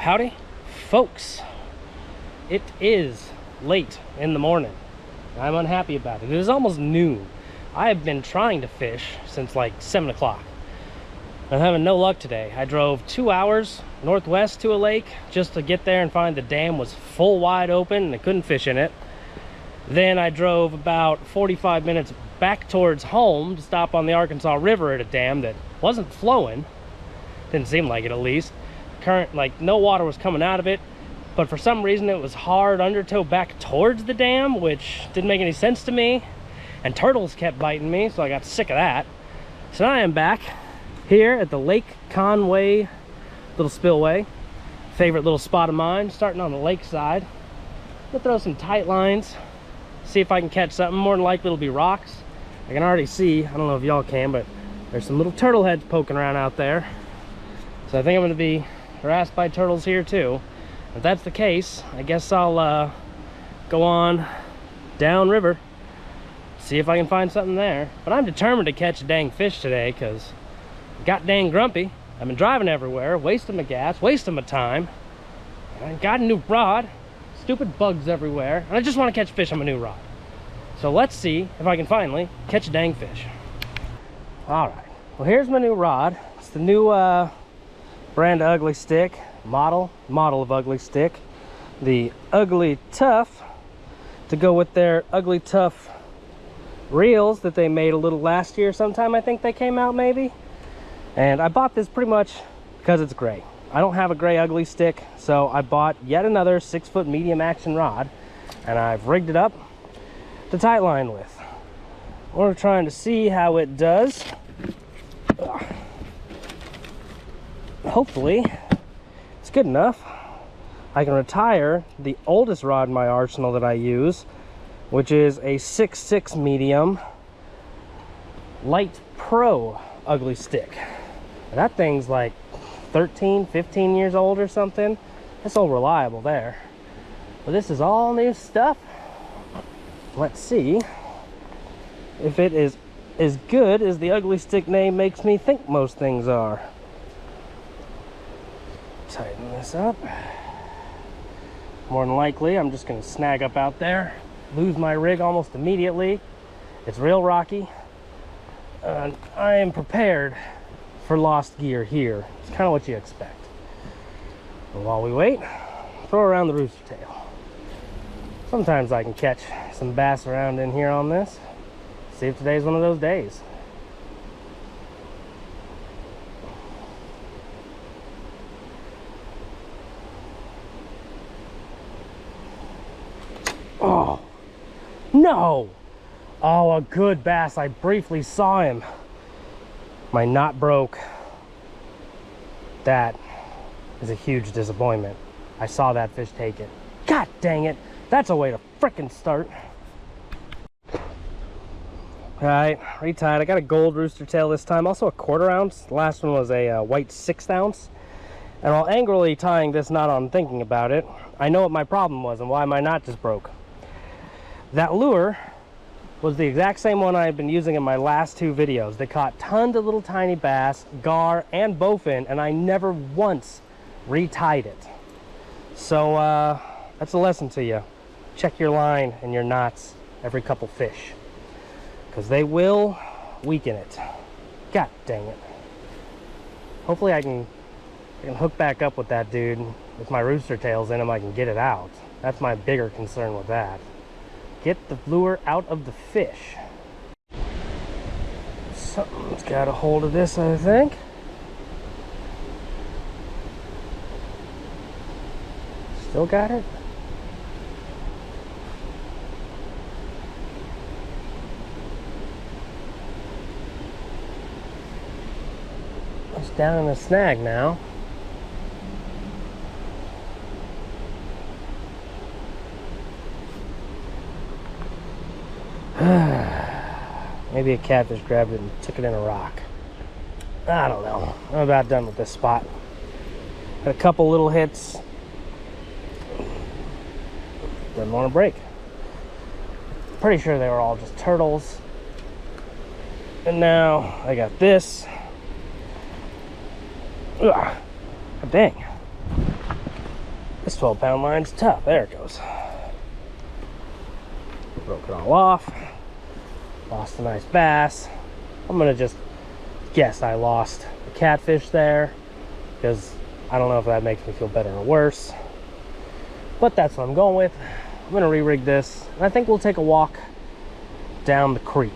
Howdy, folks. It is late in the morning. I'm unhappy about it. It is almost noon. I have been trying to fish since like 7 o'clock. I'm having no luck today. I drove 2 hours northwest to a lake just to get there and find the dam was full wide open and I couldn't fish in it. Then I drove about 45 minutes back towards home to stop on the Arkansas River at a dam that wasn't flowing. Didn't seem like it, at least. Current, like, no water was coming out of it, but for some reason it was hard undertow back towards the dam, which didn't make any sense to me. And turtles kept biting me, so I got sick of that. So now I am back here at the Lake Conway little spillway. Favorite little spot of mine, starting on the lake side. I'm gonna throw some tight lines, see if I can catch something. More than likely it'll be rocks. I can already see, I don't know if y'all can, but there's some little turtle heads poking around out there. So I think I'm gonna be harassed by turtles here too. If that's the case, I guess I'll go on downriver, see if I can find something there. But I'm determined to catch a dang fish today because I got dang grumpy. I've been driving everywhere, wasting my gas, wasting my time. And I got a new rod, stupid bugs everywhere, and I just want to catch fish on my new rod. So let's see if I can finally catch a dang fish. All right, well, here's my new rod. It's the new brand of Ugly Stik, model of Ugly Stik, the Ugly Tough, to go with their Ugly Tough reels that they made a little last year sometime. I think they came out maybe. And I bought this pretty much because it's gray. I don't have a gray Ugly Stik, so I bought yet another 6-foot medium action rod, and I've rigged it up to tight line with. We're trying to see how it does. Hopefully it's good enough. I can retire the oldest rod in my arsenal that I use, which is a 6.6 medium Light Pro Ugly Stik. That thing's like 13, 15 years old or something. It's so reliable there. But this is all new stuff. Let's see if it is as good as the Ugly Stik name makes me think most things are. Tighten this up. More than likely, I'm just gonna snag up out there, lose my rig almost immediately. It's real rocky. And I am prepared for lost gear here. It's kind of what you expect. And while we wait, throw around the rooster tail. Sometimes I can catch some bass around in here on this. See if today's one of those days. Oh, no! Oh, a good bass. I briefly saw him. My knot broke. That is a huge disappointment. I saw that fish take it. God dang it. That's a way to frickin' start. All right, retied. I got a gold rooster tail this time. Also a 1/4 ounce. The last one was a white 1/6 ounce. And while angrily tying this knot on thinking about it, I know what my problem was and why my knot just broke. That lure was the exact same one I had been using in my last 2 videos. They caught tons of little tiny bass, gar, and bowfin, and I never once retied it. So that's a lesson to you. Check your line and your knots every couple fish, because they will weaken it. God dang it. Hopefully I can hook back up with that dude. With my rooster tails in him, I can get it out. That's my bigger concern with that. Get the lure out of the fish. Something's got a hold of this, I think. Still got it? It's down in the snag now. Maybe a catfish grabbed it and took it in a rock. I don't know. I'm about done with this spot. Got a couple little hits. Didn't want to break. Pretty sure they were all just turtles. And now I got this. Ugh. Oh, dang. This 12-pound line's tough. There it goes. Broke it all off. Lost a nice bass. I'm gonna just guess I lost the catfish there, because I don't know if that makes me feel better or worse. But that's what I'm going with. I'm gonna re-rig this, and I think we'll take a walk down the creek.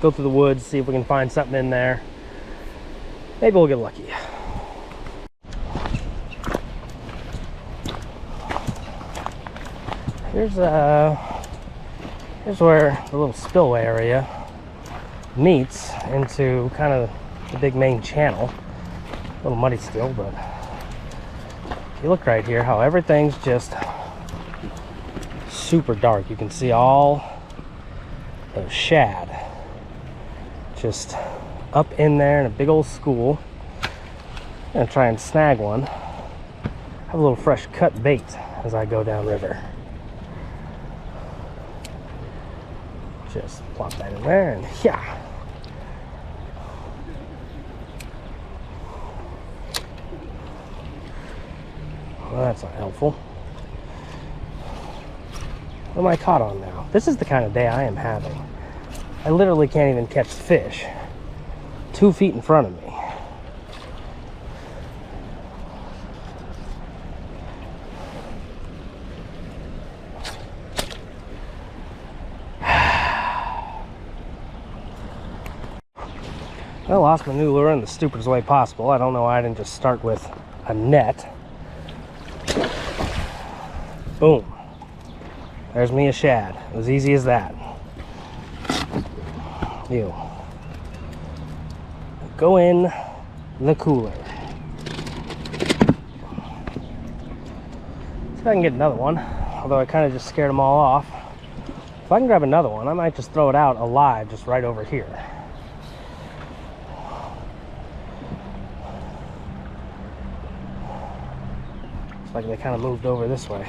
Go through the woods, see if we can find something in there. Maybe we'll get lucky. Here's where the little spillway area meets into kind of the big main channel. A little muddy still, but if you look right here, how everything's just super dark. You can see all those shad just up in there in a big old school. I'm gonna try and snag one. Have a little fresh cut bait as I go down river. Just plop that in there, and yeah. Well, that's not helpful. What am I caught on now? This is the kind of day I am having. I literally can't even catch fish 2 feet in front of me. I lost my new lure in the stupidest way possible. I don't know why I didn't just start with a net. Boom. There's me a shad. It was easy as that. You. Go in the cooler. See if I can get another one. Although I kind of just scared them all off. If I can grab another one, I might just throw it out alive just right over here. Looks like they kind of moved over this way.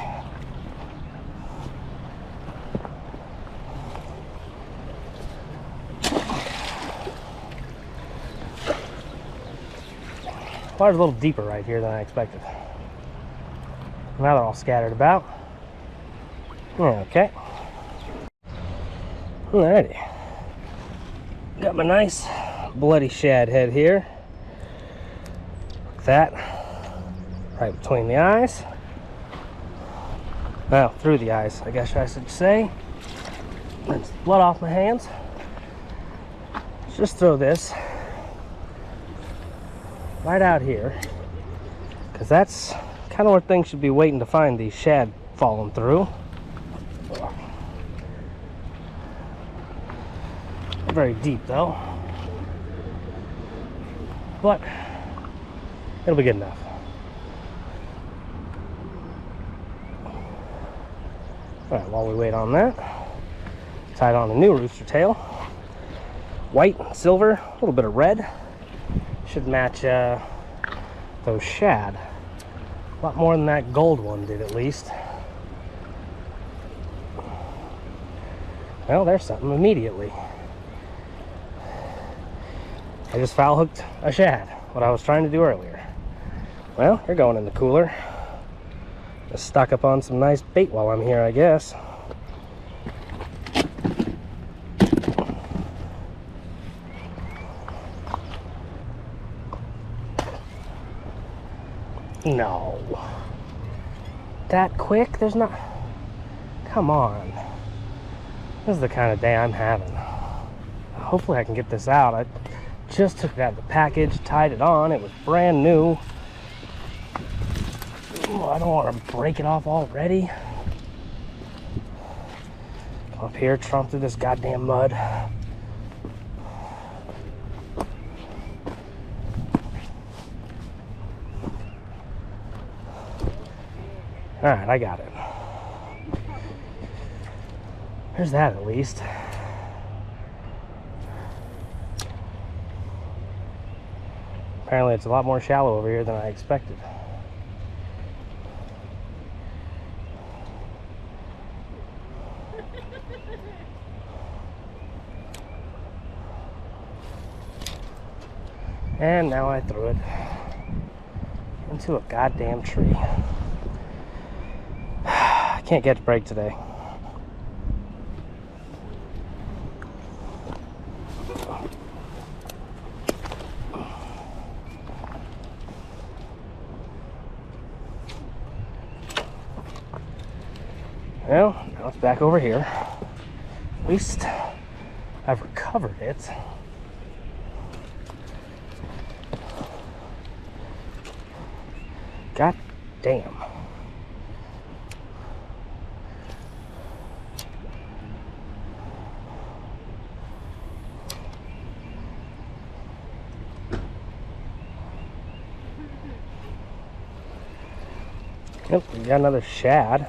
Water's a little deeper right here than I expected. Now they're all scattered about. Okay. Alrighty. Got my nice bloody shad head here. Like that. Right between the eyes. Well, through the eyes, I guess I should say. Rinse the blood off my hands. Just throw this right out here, because that's kind of where things should be waiting to find these shad falling through. Very deep though, but it'll be good enough. All right, while we wait on that, tied on a new rooster tail. White, silver, a little bit of red. Should match those shad. A lot more than that gold one did, at least. Well, there's something immediately. I just foul hooked a shad, what I was trying to do earlier. Well, you're going in the cooler. Just stock up on some nice bait while I'm here, I guess. No. That quick? There's not... Come on. This is the kind of day I'm having. Hopefully I can get this out. I just took it out of the package, tied it on. It was brand new. Oh, I don't want to break it off already. Come up here, trump through this goddamn mud. Alright, I got it. There's that at least. Apparently it's a lot more shallow over here than I expected. And now I threw it into a goddamn tree. Can't catch break today. Well, now it's back over here. At least I've recovered it. God damn. Yep, we got another shad.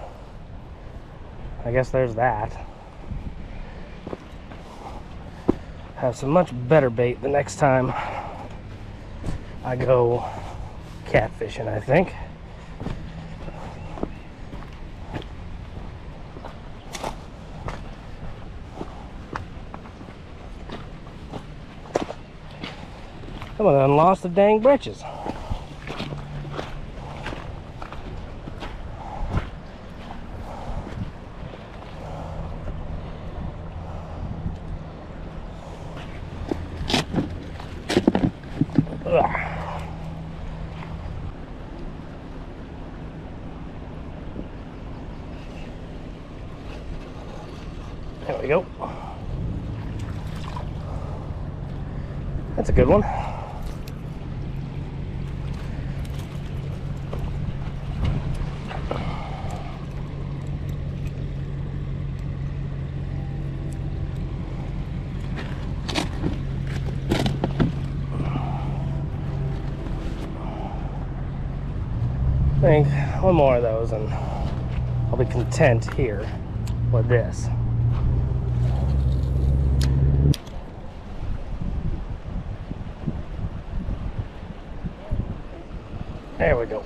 I guess there's that. Have some much better bait the next time I go catfishing, I think. Some of them lost the dang britches. There we go. That's a good one. I think one more of those and I'll be content here with this. There we go.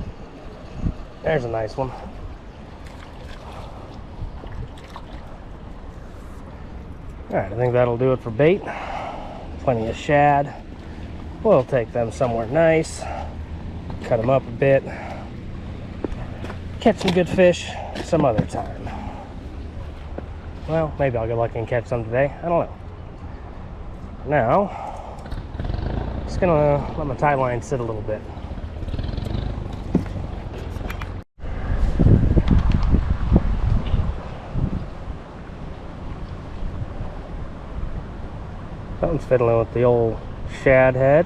There's a nice one. Alright, I think that'll do it for bait. Plenty of shad. We'll take them somewhere nice. Cut them up a bit. Catch some good fish some other time. Well, maybe I'll get lucky and catch some today. I don't know. Now, just gonna let my tie line sit a little bit. Something's fiddling with the old shad head.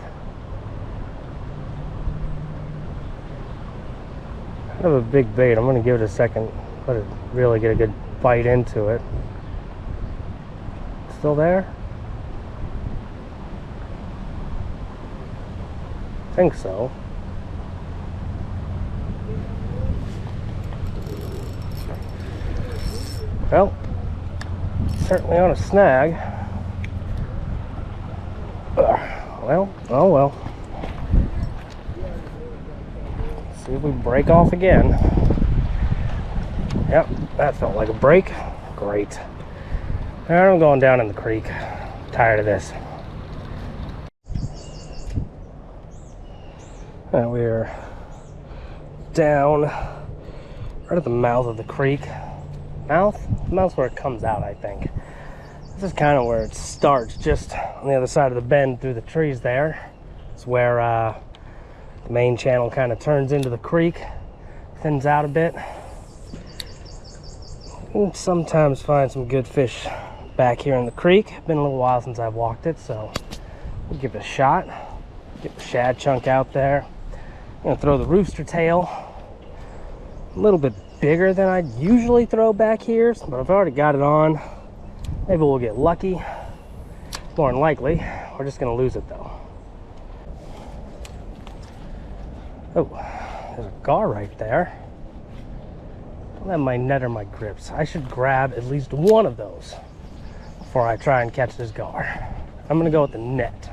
Kind of a big bait. I'm gonna give it a second, let it really get a good bite into it. Still there? I think so. Well, certainly on a snag. Well, oh well. Let's see if we break off again. Yep, that felt like a break. Great. Alright, I'm going down in the creek. Tired of this. And we're down right at the mouth of the creek. Mouth? The mouth's where it comes out, I think. This is kind of where it starts, just on the other side of the bend through the trees there. It's where the main channel kind of turns into the creek, thins out a bit. You can sometimes find some good fish back here in the creek. Been a little while since I've walked it, so we'll give it a shot. Get the shad chunk out there. I'm gonna throw the rooster tail. A little bit bigger than I'd usually throw back here, but I've already got it on. Maybe we'll get lucky. More than likely, we're just gonna lose it though. Oh, there's a gar right there. Don't have my net or my grips. I should grab at least one of those before I try and catch this gar. I'm gonna go with the net.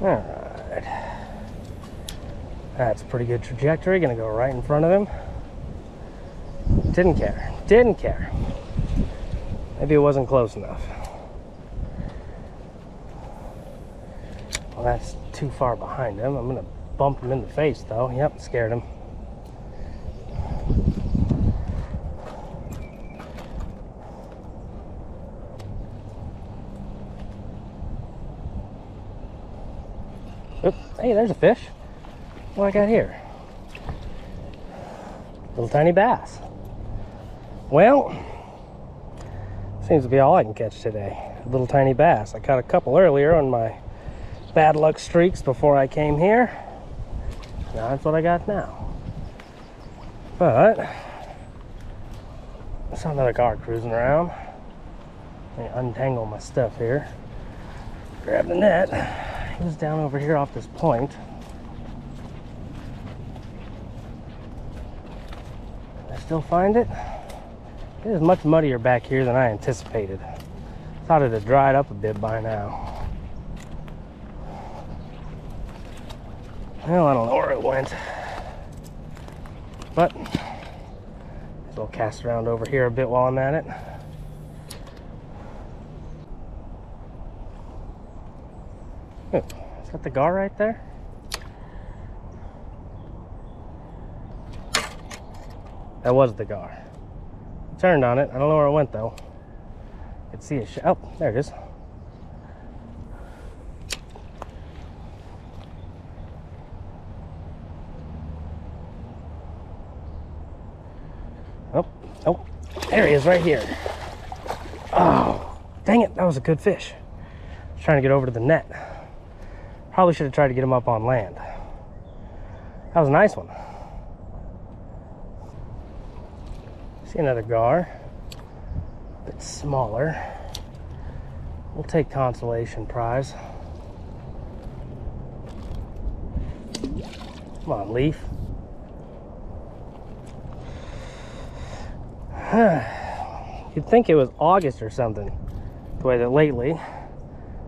Alright. That's a pretty good trajectory. Gonna go right in front of him. Didn't care. Didn't care. Maybe it wasn't close enough. Well, that's too far behind him. I'm gonna bump him in the face though. Yep, scared him. Oop, hey, there's a fish. What do I got here? Little tiny bass. Well, seems to be all I can catch today. A little tiny bass. I caught a couple earlier on my bad luck streaks before I came here. Now that's what I got now. But I saw another car cruising around. Let me untangle my stuff here. Grab the net. He was down over here off this point. I still find it. It is much muddier back here than I anticipated. Thought it had dried up a bit by now. Well, I don't know where it went. But I'll cast around over here a bit while I'm at it. Ooh, is that the gar right there? That was the gar. I turned on it. I don't know where it went though. I could see it. Oh, there it is. Oh, oh, there he is right here. Oh, dang it. That was a good fish. I was trying to get over to the net. Probably should have tried to get him up on land. That was a nice one. See another gar. A bit smaller. We'll take consolation prize. Come on, Leaf. You'd think it was August or something, the way that lately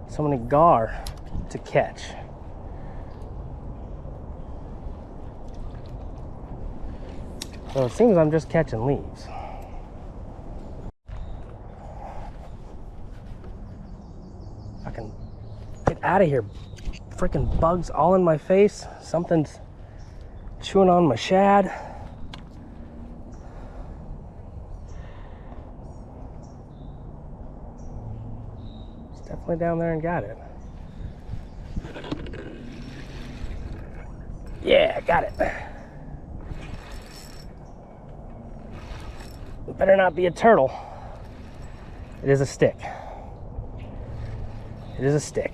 so many gar to catch. So it seems I'm just catching leaves. I can get out of here. Freaking bugs all in my face. Something's chewing on my shad. Definitely down there and got it. Yeah, got it. It better not be a turtle. It is a stick. It is a stick.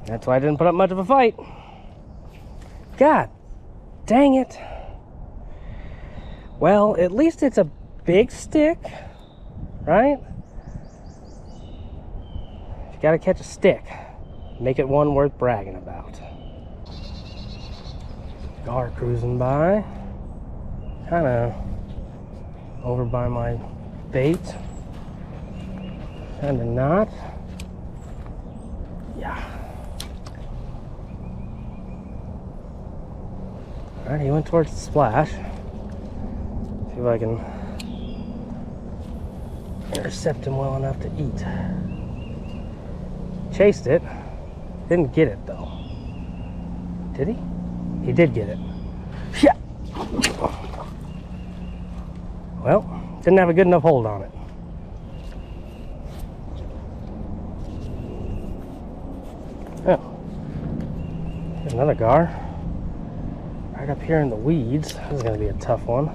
That's why I didn't put up much of a fight. God dang it. Well, at least it's a big stick, right? You gotta catch a stick. Make it one worth bragging about. Gar cruising by. Kinda over by my bait. Kinda not. Yeah. Alright, he went towards the splash. See if I can intercept him well enough to eat. Chased it. Didn't get it though. Did he? He did get it. Yeah. Well, didn't have a good enough hold on it. Oh. Here's another gar. Right up here in the weeds. This is going to be a tough one.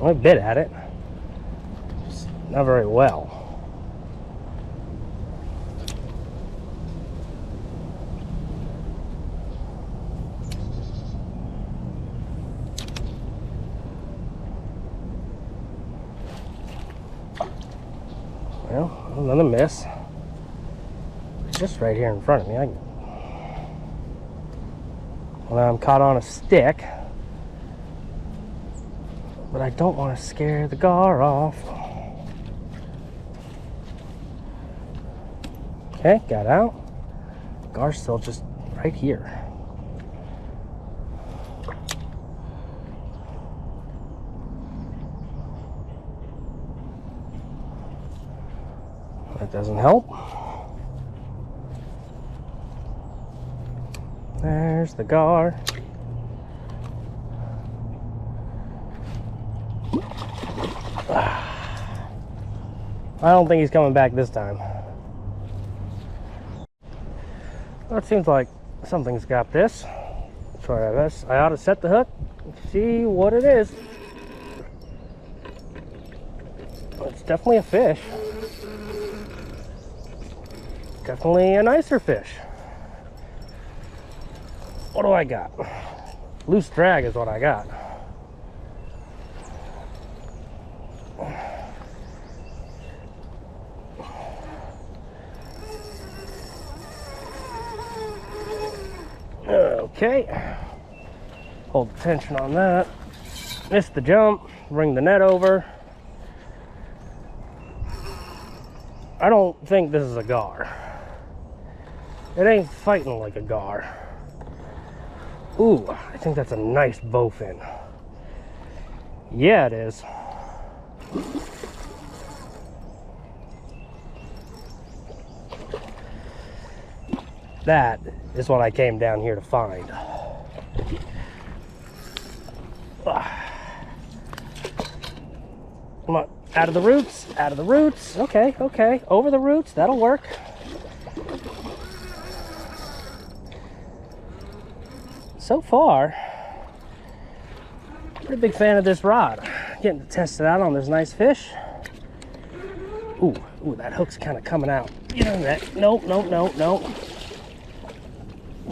Only bit at it. Just not very well. Well, another miss. Just right here in front of me. Well, I'm caught on a stick, but I don't want to scare the gar off. Okay, got out. Gar's still just right here. That doesn't help. There's the gar. I don't think he's coming back this time. Well, it seems like something's got this. Try this. I ought to set the hook, see what it is. It's definitely a fish. Definitely a nicer fish. What do I got? Loose drag is what I got. Okay. Hold the tension on that. Missed the jump. Bring the net over. I don't think this is a gar. It ain't fighting like a gar. Ooh, I think that's a nice bowfin. Yeah, it is. That is what I came down here to find. Come on, out of the roots, out of the roots. Okay, okay, over the roots, that'll work. So far, pretty big fan of this rod. Getting to test it out on this nice fish. Ooh, ooh, that hook's kind of coming out. Get on that. Nope, nope, nope, nope.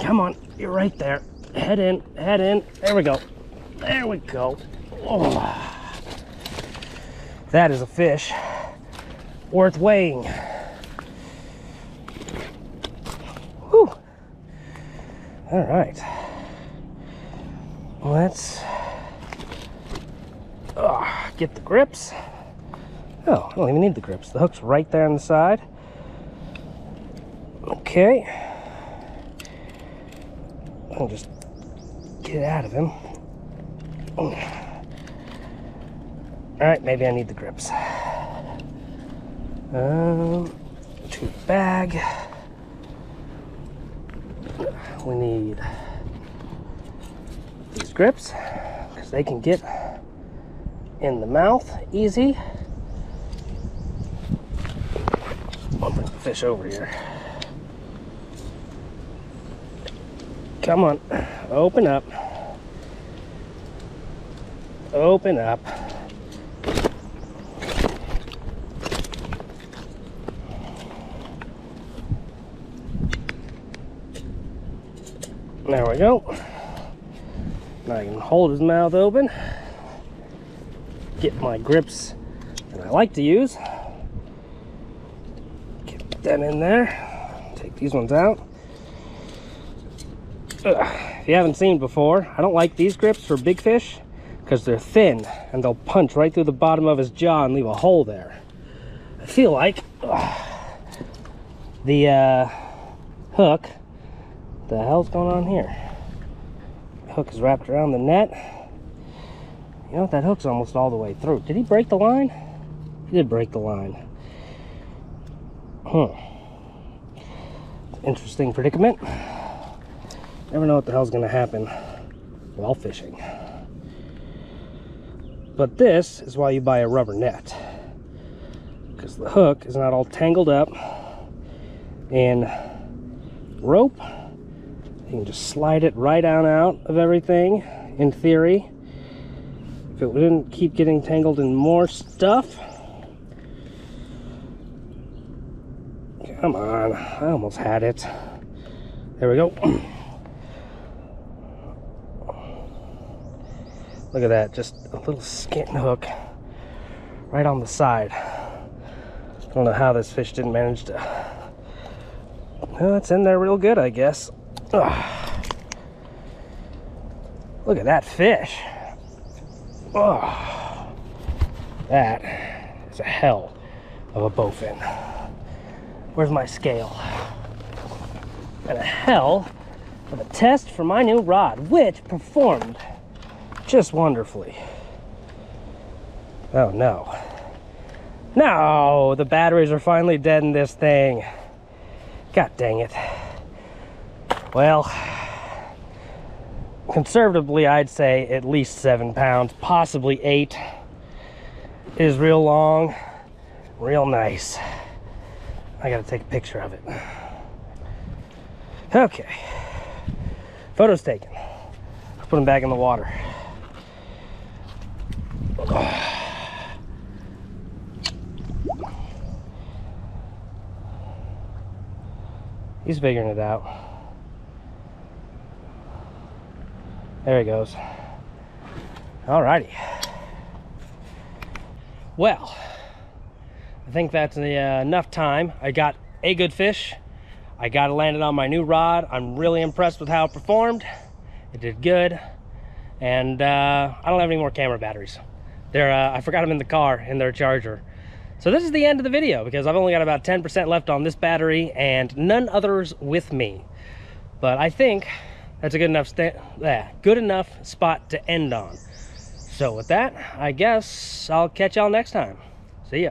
Come on, you're right there. Head in, head in. There we go. There we go. Oh, that is a fish worth weighing. Whew. All right. Let's get the grips. Oh, I don't even need the grips. The hook's right there on the side. Okay. I'll just get it out of him. All right, maybe I need the grips. To the bag. We need these grips because they can get in the mouth easy. I'll bring the fish over here. Come on, open up. Open up. There we go. Now I can hold his mouth open. Get my grips that I like to use. Get them in there. Take these ones out. If you haven't seen before, I don't like these grips for big fish because they're thin and they'll punch right through the bottom of his jaw and leave a hole there. I feel like the hook, the hell's going on here? The hook is wrapped around the net. You know, that hook's almost all the way through. Did he break the line? He did break the line. Interesting predicament. Never know what the hell's gonna happen while fishing. But this is why you buy a rubber net, because the hook is not all tangled up in rope. You can just slide it right on out of everything, in theory. If it didn't keep getting tangled in more stuff. Come on, I almost had it. There we go. Look at that, just a little skin hook right on the side. I don't know how this fish didn't manage to... Well, it's in there real good, I guess. Ugh. Look at that fish. Oh, that is a hell of a bowfin. Where's my scale? And a hell of a test for my new rod, which performed just wonderfully. Oh no. No, the batteries are finally dead in this thing. God dang it. Well, conservatively, I'd say at least 7 pounds, possibly 8. It is real long, real nice. I gotta take a picture of it. Okay, photo's taken. Let's put them back in the water. He's figuring it out. There he goes. Alrighty. Well, I think that's enough time. I got a good fish. I got it landed on my new rod. I'm really impressed with how it performed. It did good. And I don't have any more camera batteries. I forgot them in the car in their charger. So this is the end of the video because I've only got about 10% left on this battery and none others with me. But I think that's a good enough spot to end on. So with that, I guess I'll catch y'all next time. See ya.